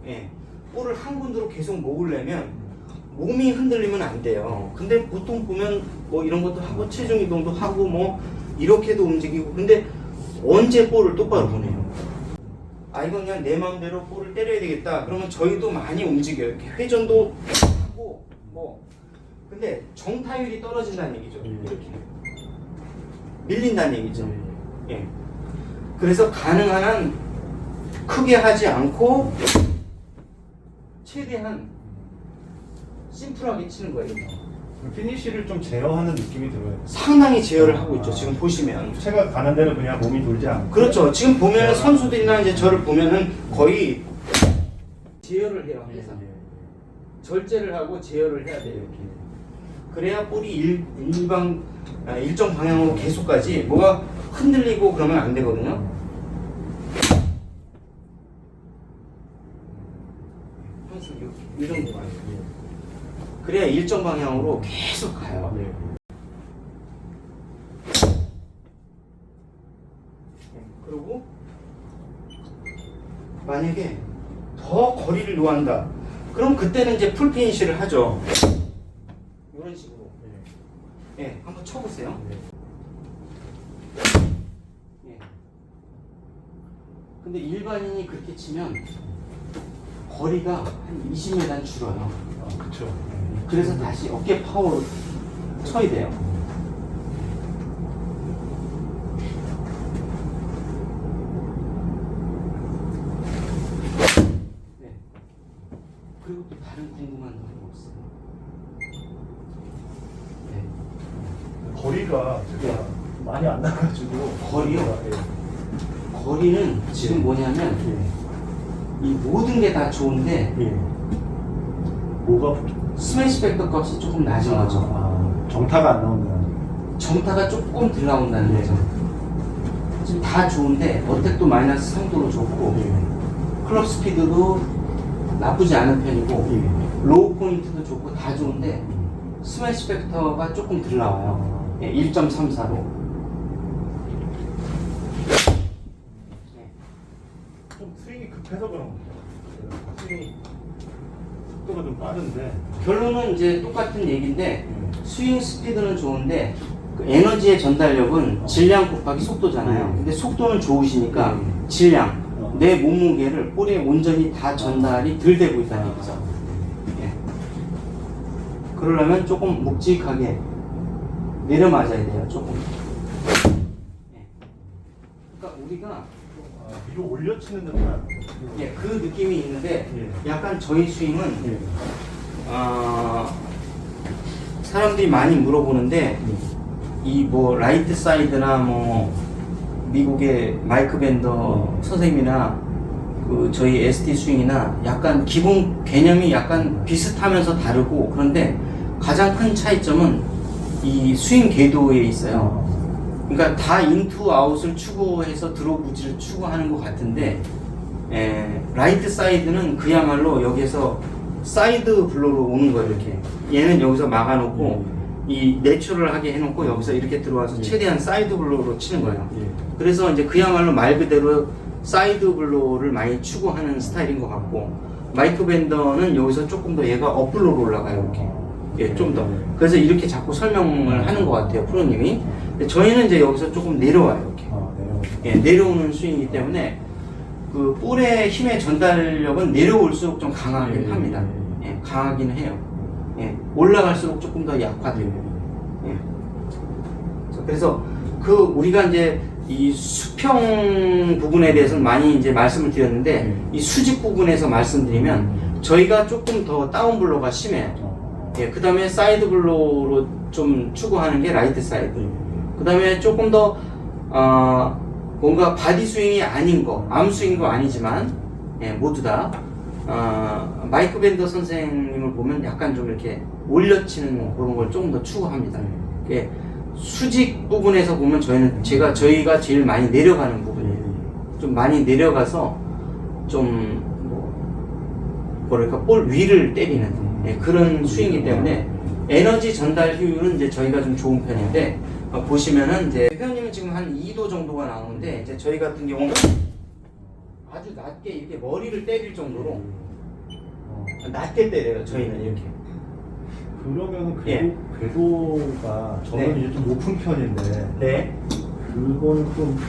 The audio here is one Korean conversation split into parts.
예. 볼을 한 군데로 계속 모으려면 몸이 흔들리면 안 돼요. 근데 보통 보면 뭐 이런 것도 하고 체중 이동도 하고 뭐 이렇게도 움직이고 근데 언제 볼을 똑바로 보내요? 아 이건 그냥 내 마음대로 볼을 때려야 되겠다. 그러면 저희도 많이 움직여요. 이렇게 회전도 하고 뭐 근데 정타율이 떨어진다는 얘기죠. 이렇게 밀린다는 얘기죠. 예. 그래서 가능한 한 크게 하지 않고 최대한 심플하게 치는 거예요. 피니쉬를 좀 제어하는 느낌이 들어요. 상당히 제어를 하고 있죠. 지금 보시면. 체가 가는 데는 그냥 몸이 돌지 않고. 그렇죠. 지금 보면 선수들이나 이제 저를 보면은 거의 제어를 해요. 항상. 절제를 하고 제어를 해야 돼요. 그래야 볼이 일정 방향으로 계속 가지 뭐가 흔들리고 그러면 안 되거든요. 항상 이 정도 가요. 그래야 일정 방향으로 계속 가요. 그리고 만약에 더 거리를 요한다. 그럼 그때는 이제 풀 피니쉬를 하죠. 이런 식으로. 예, 한번 쳐보세요. 예. 근데 일반인이 그렇게 치면 거리가 한 20m 줄어요. 그렇죠. 그래서 다시 어깨 파워로 쳐야 돼요. 네. 그리고 또 다른 궁금한 거 없어요? 네. 거리가 제가 많이 안 나가지고. 거리요? 거리는 지금 뭐냐면 이 모든 게 다 좋은데 뭐가 스매시 팩터 값이 조금 낮은 거죠. 정타가 안 나온다는. 정타가 조금 들 나온다는 거죠. 지금 다 좋은데 어택도 마이너스 3도로 좋고 클럽 스피드도 나쁘지 않은 편이고 로우 포인트도 좋고 다 좋은데 스매시 팩터가 조금 들 나와요. 1.34로. 좀 스윙이 급해서 그런 겁니다. 스윙이 속도가 좀 빠른데. 결론은 이제 똑같은 얘기인데 스윙 스피드는 좋은데 그 에너지의 전달력은 질량 곱하기 속도잖아요. 근데 속도는 좋으시니까 질량, 내 몸무게를 볼에 온전히 다 전달이 덜 되고 있다는 얘기죠. 예. 그러려면 조금 묵직하게 내려 맞아야 돼요. 조금. 예. 그러니까 우리가 위로 올려치는 듯한. 예, 그 느낌이 있는데 약간 저희 스윙은 사람들이 많이 물어보는데 이 뭐 라이트 사이드나 뭐 미국의 마이크 밴더 선생님이나 그 저희 ST 스윙이나 약간 기본 개념이 약간 비슷하면서 다르고 그런데 가장 큰 차이점은 이 스윙 궤도에 있어요. 그러니까 다 인투 아웃을 추구해서 드로우 부지를 추구하는 것 같은데 라이트 사이드는 그야말로 여기서 사이드 블로로 오는 거예요. 이렇게 얘는 여기서 막아놓고 이 내추럴하게 해놓고 여기서 이렇게 들어와서 최대한 사이드 블로로 치는 거예요. 그래서 이제 그야말로 말 그대로 사이드 블로를 많이 추구하는 스타일인 것 같고 마이크 밴더는 여기서 조금 더 얘가 업블로로 올라가요. 이렇게 좀 더. 그래서 이렇게 자꾸 설명을 하는 것 같아요, 프로님이. 근데 저희는 이제 여기서 조금 내려와요. 이렇게 내려오는 스윙이기 때문에 그 볼의 힘의 전달력은 내려올수록 좀 강하긴 합니다. 강하긴 해요. 올라갈수록 조금 더 약화돼요. 그래서 그 우리가 이제 이 수평 부분에 대해서는 많이 이제 말씀을 드렸는데 이 수직 부분에서 말씀드리면 저희가 조금 더 다운 블로가 심해요. 그 다음에 사이드 블로로 좀 추구하는 게 라이트 사이드. 그 다음에 조금 더 뭔가 바디 스윙이 아닌 거, 암 스윙도 아니지만 모두 다 마이크 밴더 선생님을 보면 약간 좀 이렇게 올려치는 그런 걸 조금 더 추구합니다. 수직 부분에서 보면 저희가 제일 많이 내려가는 부분이에요. 좀 많이 내려가서 좀 뭐랄까 볼 위를 때리는 그런 스윙이기 때문에 에너지 전달 효율은 이제 저희가 좀 좋은 편인데 보시면은 이제 회원님은 지금 한 2도 정도가 나오는데 이제 저희 같은 경우는 아주 낮게 이렇게 머리를 때릴 정도로 낮게 때려요. 저희는 이렇게. 그러면은 예. 궤도가 저는 네. 이제 좀 높은 편인데 네. 그거는 좀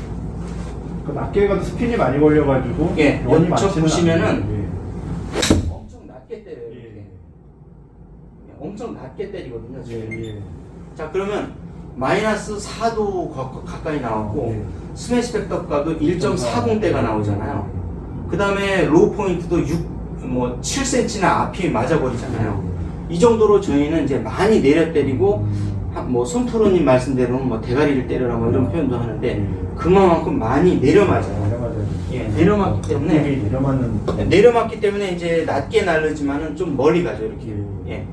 낮게 가도 스핀이 많이 걸려가지고 예. 런이 저 많지는 보시면은 않아요. 엄청 낮게 때려요. 예. 이렇게. 엄청 낮게 때리거든요. 저희는. 예. 예. 자, 그러면 마이너스 4도 가까이 나왔고 예. 스매시 백덕가도 1.40대가 나오잖아요. 그 다음에 로우 포인트도 7cm나 앞이 맞아버리잖아요. 이 정도로 저희는 이제 많이 내려 때리고 뭐 손프로님 말씀대로는 뭐 대가리를 때려라 뭐 이런 표현도 하는데 그만큼 많이 내려 맞아요. 내려맞아요. 예, 내려맞기 때문에 내려맞는 내려맞기 때문에 이제 낮게 날르지만은 좀 멀리 가죠 이렇게. 예,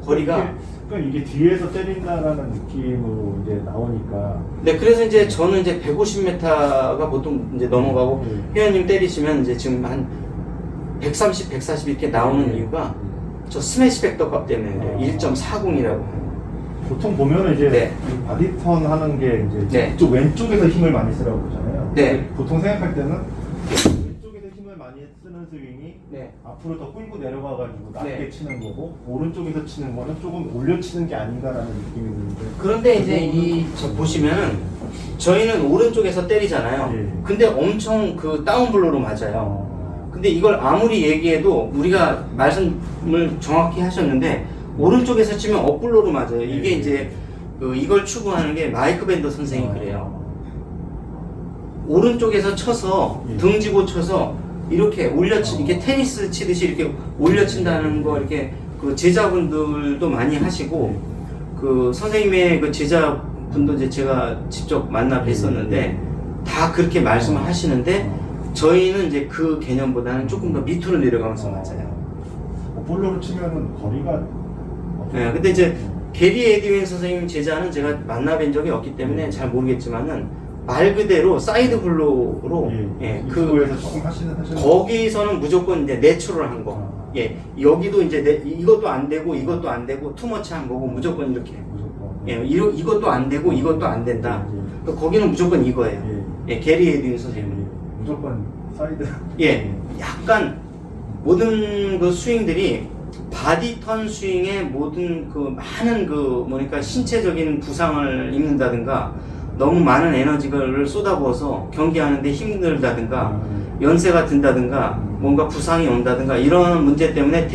거리가. 그러니까 이게 뒤에서 때린다라는 느낌으로 이제 나오니까. 네, 그래서 이제 저는 이제 150m가 보통 이제 넘어가고 회원님 때리시면 이제 지금 한 130, 140 이렇게 나오는 이유가 저 스매시 백더 값 때문에 그래요. 1.40이라고. 보통 보면은 이제 네. 이 바디턴 하는 게 이제 네. 이쪽 왼쪽에서 힘을 많이 쓰라고 그러잖아요. 네. 보통 생각할 때는 왼쪽에서 힘을 많이 쓰는 스윙이 네. 앞으로 더 끌고 내려가가지고 낮게 네. 치는 거고 오른쪽에서 치는 거는 조금 올려 치는 게 아닌가라는 느낌이 드는데. 그런데 이제 저 보시면은 저희는 오른쪽에서 때리잖아요. 예. 근데 엄청 그 다운블로로 맞아요. 근데 이걸 아무리 얘기해도 우리가 말씀을 정확히 하셨는데 오른쪽에서 치면 업블로로 맞아요. 이게 예. 이제 이걸 추구하는 게 마이크 밴더 선생님이 그래요. 오른쪽에서 쳐서 예. 등지고 쳐서 이렇게 이렇게 테니스 치듯이 이렇게 올려 친다는 거 이렇게 그 제자분들도 많이 하시고 그 선생님의 그 제자분도 이제 제가 직접 만나 뵀었는데 다 그렇게 말씀을 하시는데 저희는 이제 그 개념보다는 조금 더 밑으로 내려가면서 맞아요. 볼로로 치면은 거리가. 네, 근데 이제 게리 에드윈 선생님 제자는 제가 만나뵌 적이 없기 때문에 잘 모르겠지만은 말 그대로 사이드 블로우로 그거에서 조금 하시는 거기서는 무조건 이제 내추럴한 거. 예, 여기도 이제 이것도 안 되고 이것도 안 되고 투머치한 거고 무조건 이렇게. 예, 이것도 안 되고 이것도 안 된다. 거기는 무조건 이거예요. 예, 게리 에드윈 선생님. 무조건 사이드. 예, 약간 모든 그 스윙들이 바디턴 스윙에 모든 그 많은 그 뭐니까 신체적인 부상을 입는다든가 너무 많은 에너지를 쏟아부어서 경기하는데 힘들다든가 연세가 든다든가 뭔가 부상이 온다든가 이런 문제 때문에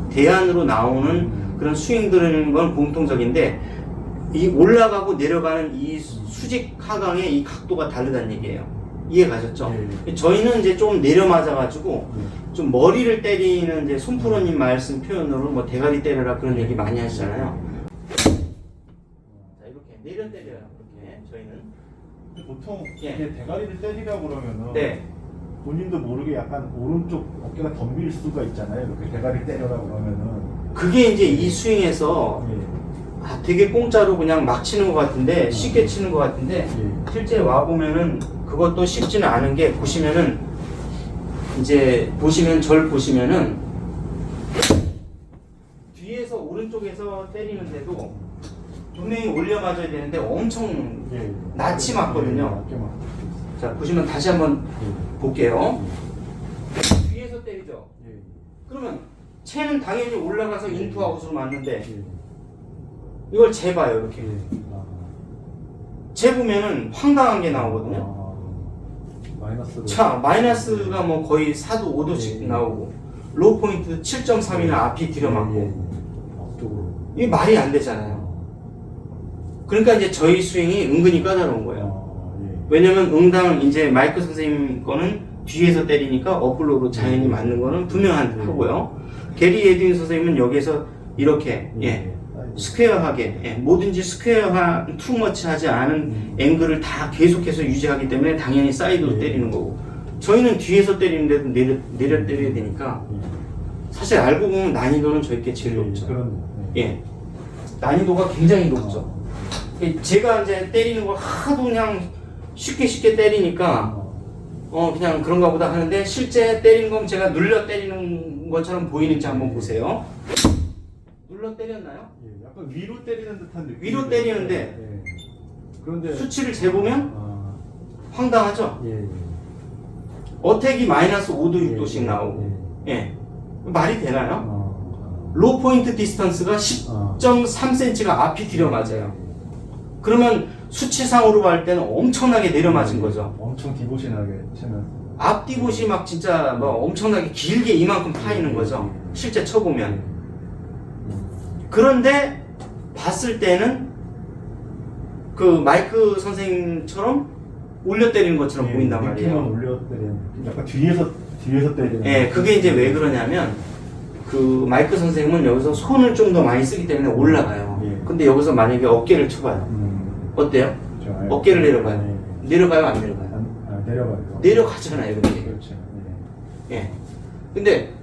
대안으로 나오는 그런 스윙들은 건 공통적인데 이 올라가고 내려가는 이 수직 하강의 이 각도가 다르다는 얘기예요. 이해 가셨죠? 저희는 이제 좀 내려 맞아가지고 좀 머리를 때리는 이제 손프로님 말씀 표현으로 뭐 대가리 때려라 그런 얘기 많이 하시잖아요. 자, 이렇게 내려 때려요. 이렇게 저희는. 보통 예. 이게 대가리를 때리라고 그러면은 네. 본인도 모르게 약간 오른쪽 어깨가 덤빌 수가 있잖아요. 이렇게 대가리 때려라 그러면은. 그게 이제 이 스윙에서 되게 공짜로 그냥 막 치는 것 같은데 쉽게 치는 것 같은데 실제 와 보면은 그것도 쉽지는 않은 게 보시면은 이제 절 보시면은 뒤에서 오른쪽에서 때리는데도 분명히 올려 맞아야 되는데 엄청 낯이 맞거든요. 자 보시면 다시 한번 볼게요. 뒤에서 때리죠. 그러면 채는 당연히 올라가서 인투 아웃으로 맞는데 이걸 재봐요 이렇게. 재보면은 황당한 게 나오거든요. 마이너스로. 자, 마이너스가 뭐 거의 4도, 5도씩 나오고 로우 포인트 7.3이나 앞이 들여맞고 앞쪽으로. 이게 말이 안 되잖아요. 그러니까 이제 저희 스윙이 은근히 까다로운 거예요. 왜냐면 응당 이제 마이크 선생님 거는 뒤에서 때리니까 업블로로 자연히 맞는 거는 분명한 하고요. 게리 에드윈 선생님은 여기서 이렇게 스퀘어하게 뭐든지 스퀘어한 투머치하지 않은 앵글을 다 계속해서 유지하기 때문에 당연히 사이드로 때리는 거고 저희는 뒤에서 때리는데도 내려 때려야 되니까 사실 알고 보면 난이도는 저희께 제일 높죠. 예, 난이도가 굉장히 높죠. 제가 이제 때리는 걸 하도 그냥 쉽게 때리니까 그냥 그런가 보다 하는데 실제 때리는 건 제가 눌러 때리는 것처럼 보이는지 한번 보세요. 눌러 때렸나요? 약간 위로 때리는 듯한 느낌. 위로 때리는데 그런데 수치를 재보면 황당하죠? 예. 어택이 마이너스 5도 6도씩 나오고 예. 말이 되나요? 로 포인트 디스턴스가 10.3cm가 앞이 들여맞아요. 그러면 수치상으로 볼 때는 엄청나게 내려맞은 거죠. 엄청 디보신하게 치면 앞뒤봇이 막 진짜 뭐 엄청나게 길게 이만큼 파이는 거죠. 실제 쳐보면. 그런데 봤을 때는 그 마이크 선생님처럼 올려 때리는 것처럼 보인단 말이에요. 느낌은 올려 때리는 약간 뒤에서 때리는. 예, 그게 이제 왜 그러냐면 그 마이크 선생님은 여기서 손을 좀 더 많이 쓰기 때문에 올라가요. 예. 근데 여기서 만약에 어깨를 쳐봐요. 어때요? 어깨를 내려가요. 내려가요, 안 내려가요? 내려가요. 내려가잖아요, 근데. 그렇죠. 예. 근데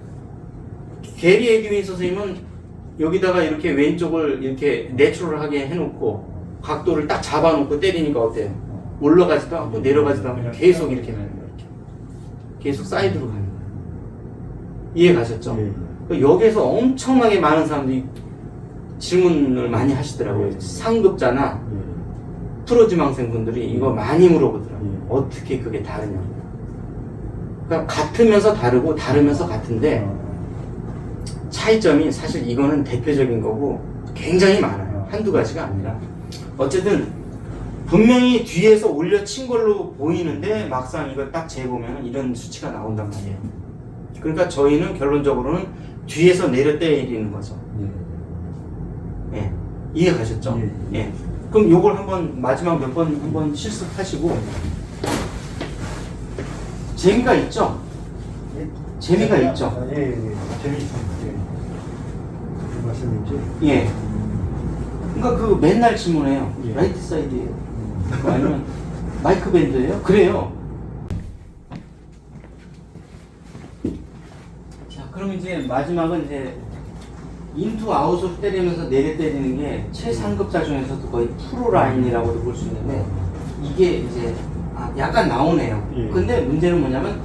게리 에드윈 선생님은 여기다가 이렇게 왼쪽을 이렇게 내추럴하게 해놓고 각도를 딱 잡아놓고 때리니까 어때요? 올라가지도 않고 내려가지도 않고 계속 이렇게 가는 거예요. 계속 사이드로 가는 거예요. 이해 가셨죠? 여기에서 엄청나게 많은 사람들이 질문을 많이 하시더라고요. 상급자나 프로지망생분들이 이거 많이 물어보더라고요. 어떻게 그게 다르냐. 그러니까 같으면서 다르고 다르면서 같은데 차이점이 사실 이거는 대표적인 거고 굉장히 많아요. 한두 가지가 아니라. 어쨌든 분명히 뒤에서 올려 친 걸로 보이는데 막상 이걸 딱 재보면 이런 수치가 나온단 말이에요. 그러니까 저희는 결론적으로는 뒤에서 내려 때리는 거죠. 예. 이해 가셨죠? 예. 그럼 요걸 한번 마지막 몇 번 한번 실습하시고 재미가 있죠? 재미가 있죠? 재미있습니다. 무슨 말씀인지? 예. 그러니까 그 맨날 질문해요. 예. 라이트 사이드예요. 아니면 마이크 밴드예요? 그래요. 자, 그럼 이제 마지막은 이제 인투 아웃으로 때리면서 내려 때리는 게 최상급자 중에서도 거의 프로 라인이라고도 볼 수 있는데 이게 이제 약간 나오네요. 예. 근데 문제는 뭐냐면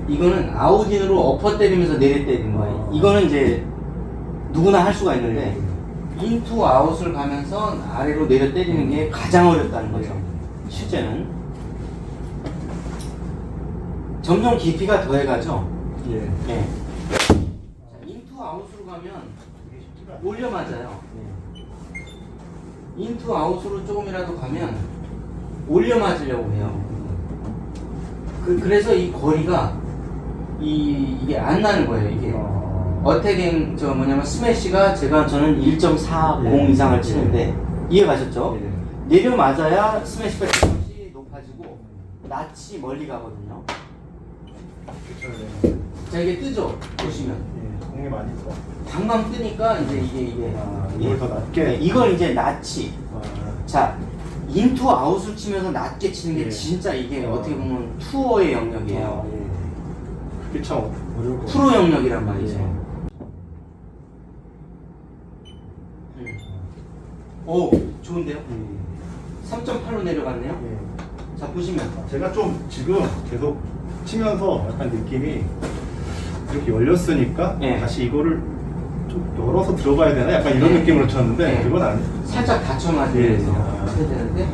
이거는 아웃인으로 어퍼 때리면서 내려 때리는 거예요. 이거는 이제 누구나 할 수가 있는데 인투 아웃을 가면서 아래로 내려 때리는 게 가장 어렵다는 거죠. 실제는 점점 깊이가 더해가죠. 예. 네. 자, 인투 아웃으로 가면 올려 맞아요. 인투 아웃으로 조금이라도 가면 올려 맞으려고 해요. 그래서 이 거리가 이게 안 나는 거예요. 이게 어택행 스매시가 저는 1.40 이상을 치는데 이해 가셨죠? 내려 맞아야 스매시 백스이 높아지고 낯이 멀리 가거든요. 자, 이게 뜨죠? 보시면 공이 많이 떠. 방방 뜨니까 이제 이게 이걸 더 낮게. 네, 이걸 이제 낯이 자, 인투 아웃을 치면서 낮게 치는 게 진짜 이게 어떻게 보면 투어의 영역이에요. 그게 참 어려울 것 프로 영역이란 말이죠. 오, 좋은데요? 3.8로 내려갔네요. 자, 보시면 제가 좀 지금 계속 치면서 약간 느낌이 이렇게 열렸으니까 예. 다시 이거를 좀 열어서 들어가야 되나? 약간 이런 예. 느낌으로 쳤는데 예. 그건 아니에요. 살짝 받쳐맞으면서 쳐야 되는데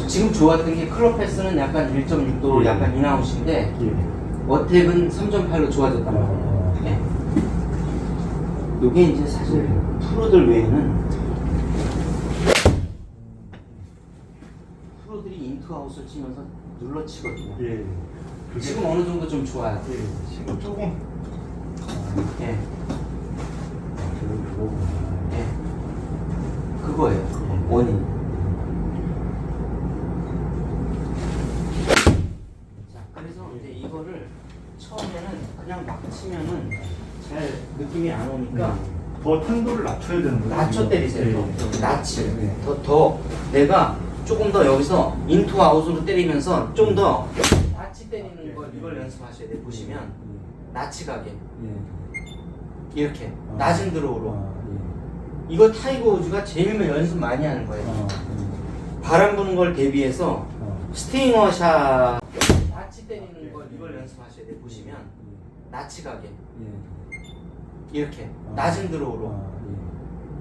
지금 좋았던 게 클럽 패스는 약간 1.6도 예. 약간 인아웃인데 예. 어택은 3.8로 좋아졌단 말이에요. 예. 요게 이제 사실 프로들 외에는 프로들이 인투아웃을 치면서 눌러치거든요. 예. 지금 어느 정도 좀 좋아요. 예. 지금 조금 예. 그거구나. 예. 그거예요. 원인. 자, 그래서 이제 이거를 처음에는 그냥 막 치면은 잘 느낌이 안 오니까 더 탄도를 낮춰야 되는 거예요. 낮춰 때리세요. 예. 낮이. 예. 더 내가 조금 더 여기서 인투 아웃으로 때리면서 좀 더 낮이 때리는 걸 이걸 연습하셔야 돼요. 보시면 낮이 가게. 이렇게 낮은 드로우로. 이거 타이거 우즈가 제일 연습 많이 하는 거예요. 바람 부는 걸 대비해서 스팅어 샷 낮이 때리는 걸 이걸 연습하셔야 돼요. 보시면 낮이 가게. 이렇게 낮은 드로우로.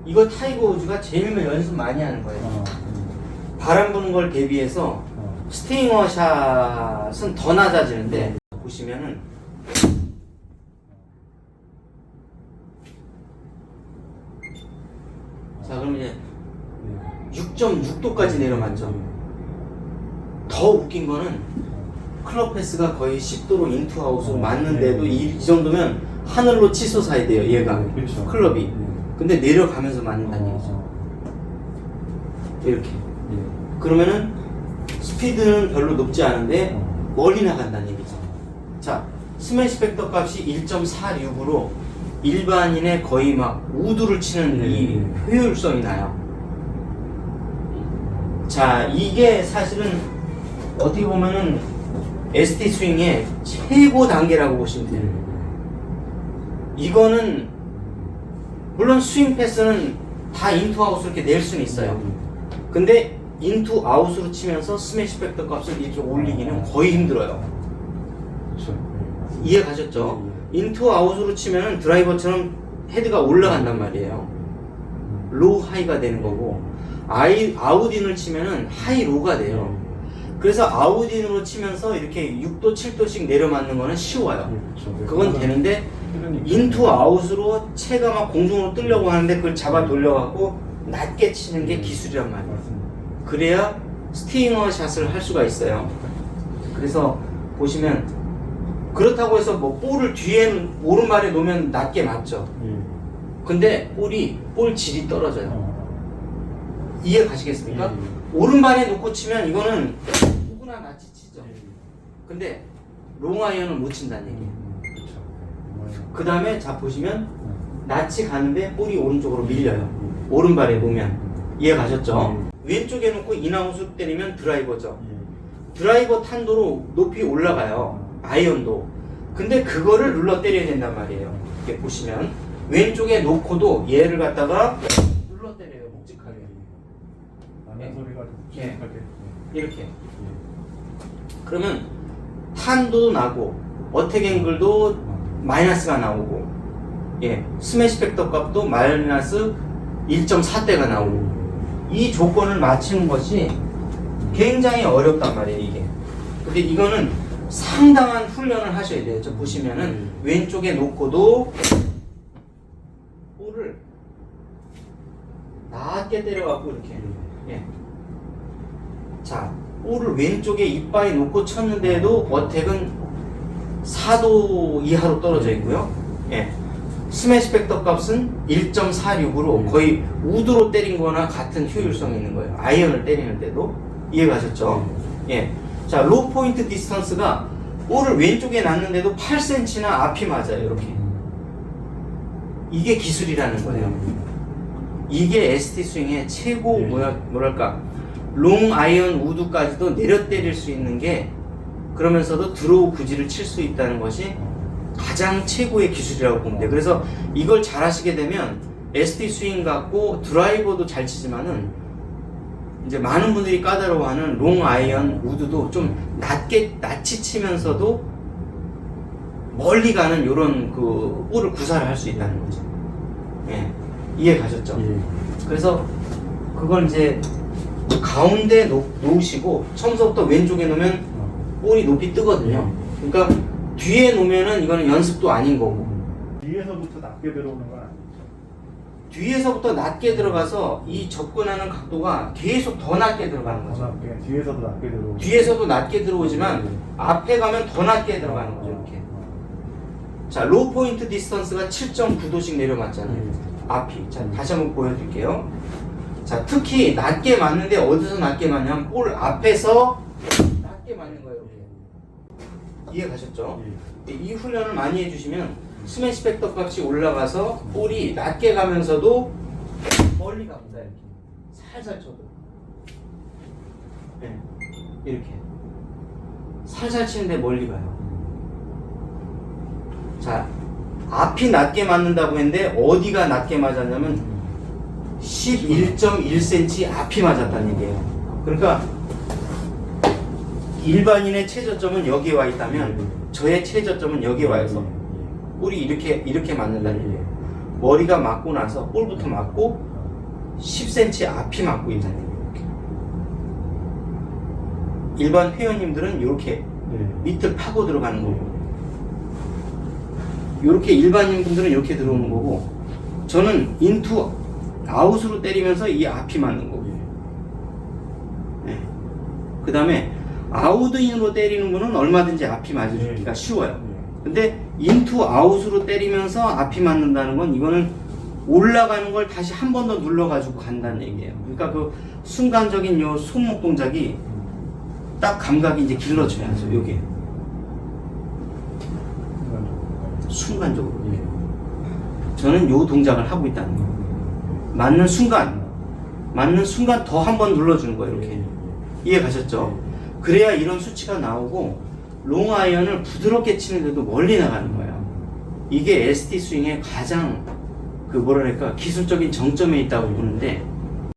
이거 타이거 우즈가 제일 연습 많이 하는 거예요. 바람 부는 걸 대비해서 스팅어 샷은 더 낮아지는데 보시면은 6.6도까지 내려맞죠. 더 웃긴 거는 클럽 패스가 거의 10도로 인투아웃으로 맞는데도 이 정도면 하늘로 치솟아야 돼요. 얘가 그렇죠. 클럽이. 근데 내려가면서 맞는다는 얘기죠. 이렇게. 그러면은 스피드는 별로 높지 않은데 멀리 나간다는 얘기죠. 자, 스매시 팩터 값이 1.46으로 일반인의 거의 막 우드를 치는 이 효율성이 나요. 자, 이게 사실은 어떻게 보면은 ST 스윙의 최고 단계라고 보시면 돼요. 이거는 물론 스윙 패스는 다 인투 아웃으로 이렇게 낼 수는 있어요. 근데 인투 아웃으로 치면서 스매시 팩터 값을 이렇게 올리기는 거의 힘들어요. 이해 가셨죠? 인투 아웃으로 치면은 드라이버처럼 헤드가 올라간단 말이에요. 로우 하이가 되는 거고, 아웃인을 치면은 하이 로우가 돼요. 그래서 아웃인으로 치면서 이렇게 6도 7도씩 내려맞는 거는 쉬워요. 그건 되는데 인투 아웃으로 채가 막 공중으로 뜨려고 하는데 그걸 잡아 돌려갖고 낮게 치는 게 기술이란 말이에요. 그래야 스팅어 샷을 할 수가 있어요. 그래서 보시면 그렇다고 해서 뭐 볼을 뒤에 오른발에 놓으면 낮게 맞죠. 근데 볼 질이 떨어져요. 이해 가시겠습니까? 오른발에 놓고 치면 이거는 누구나 낮이 치죠. 근데 롱아이언은 못 친다는 얘기예요. 그 다음에 자 보시면 낯이 가는데 볼이 오른쪽으로 밀려요. 오른발에 놓으면. 이해 가셨죠? 왼쪽에 놓고 인아웃으로 때리면 드라이버죠. 드라이버 탄도로 높이 올라가요. 아이언도. 근데 그거를 눌러 때려야 된단 말이에요. 이렇게 보시면 왼쪽에 놓고도 얘를 갖다가 눌러 때려요. 묵직하게. 소리가 예. 이렇게. 그러면 탄도 나고 어택 앵글도 마이너스가 나오고, 예, 스매시 팩터 값도 마이너스 1.4대가 나오고, 이 조건을 맞추는 것이 굉장히 어렵단 말이에요, 이게. 근데 이거는 상당한 훈련을 하셔야 돼요. 저 보시면은 왼쪽에 놓고도 볼을 낮게 때려갖고 이렇게. 예. 자, 볼을 왼쪽에 이빨에 놓고 쳤는데도 어택은 4도 이하로 떨어져 있고요. 예. 스매시 팩터 값은 1.46으로 거의 우드로 때린 거나 같은 효율성이 있는 거예요. 아이언을 때리는데도. 이해 가셨죠? 예. 자, 로우 포인트 디스턴스가 볼을 왼쪽에 놨는데도 8cm나 앞이 맞아요. 이렇게. 이게 기술이라는 거예요. 이게 ST 스윙의 최고 뭐랄까 롱 아이언 우드까지도 내려 때릴 수 있는 게, 그러면서도 드로우 구질을 칠 수 있다는 것이 가장 최고의 기술이라고 보면 돼요. 그래서 이걸 잘 하시게 되면 ST 스윙 갖고 드라이버도 잘 치지만은 이제 많은 분들이 까다로워하는 롱 아이언 우드도 좀 낮이 치면서도 멀리 가는 요런 그 볼을 구사를 할 수 있다는 거죠. 예. 이해 가셨죠? 그래서 그걸 이제 가운데 놓으시고 처음부터 왼쪽에 놓으면 볼이 높이 뜨거든요. 그러니까 뒤에 놓으면은 이거는 연습도 아닌 거고, 뒤에서부터 낮게 들어오는 건 아니죠. 뒤에서부터 낮게 들어가서 이 접근하는 각도가 계속 더 낮게 들어가는 거죠. 뒤에서도 낮게 들어오고. 뒤에서도 낮게 들어오지만 앞에 가면 더 낮게 들어가는 거죠. 이렇게. 자, 로우 포인트 디스턴스가 7.9도씩 내려맞잖아요. 앞이. 자, 다시 한번 보여드릴게요. 자, 특히 낮게 맞는데 어디서 낮게 맞냐면 볼 앞에서 낮게 맞는 거예요. 이렇게. 이해 가셨죠? 이 훈련을 많이 해주시면 스매시 팩터 값이 올라가서 볼이 낮게 가면서도 멀리 갑니다. 이렇게. 살살 쳐도. 네. 이렇게. 살살 치는데 멀리 가요. 자, 앞이 낮게 맞는다고 했는데 어디가 낮게 맞았냐면 11.1cm 앞이 맞았다는 얘기예요. 그러니까 일반인의 최저점은 여기에 와 있다면 저의 최저점은 여기에 와 있어. 볼이 이렇게 맞는다는 얘기예요. 머리가 맞고 나서 볼부터 맞고 10cm 앞이 맞고 있다는 얘기예요. 이렇게. 일반 회원님들은 이렇게 밑을 파고 들어가는 거고, 이렇게 일반인 분들은 이렇게 들어오는 거고, 저는 인투 아웃으로 때리면서 이 앞이 맞는 거고, 그 다음에 아웃인으로 때리는 거는 얼마든지 앞이 맞아주기가 쉬워요. 근데 인투 아웃으로 때리면서 앞이 맞는다는 건 이거는 올라가는 걸 다시 한 번 더 눌러가지고 간다는 얘기예요. 그러니까 그 순간적인 요 손목 동작이 딱 감각이 이제 길러져야죠. 요게 순간적으로. 저는 요 동작을 하고 있다는 거예요. 맞는 순간 더 한 번 눌러주는 거예요. 이렇게. 이해 가셨죠? 그래야 이런 수치가 나오고 롱 아이언을 부드럽게 치는데도 멀리 나가는 거예요. 이게 ST 스윙의 가장 그 뭐랄까 기술적인 정점에 있다고 보는데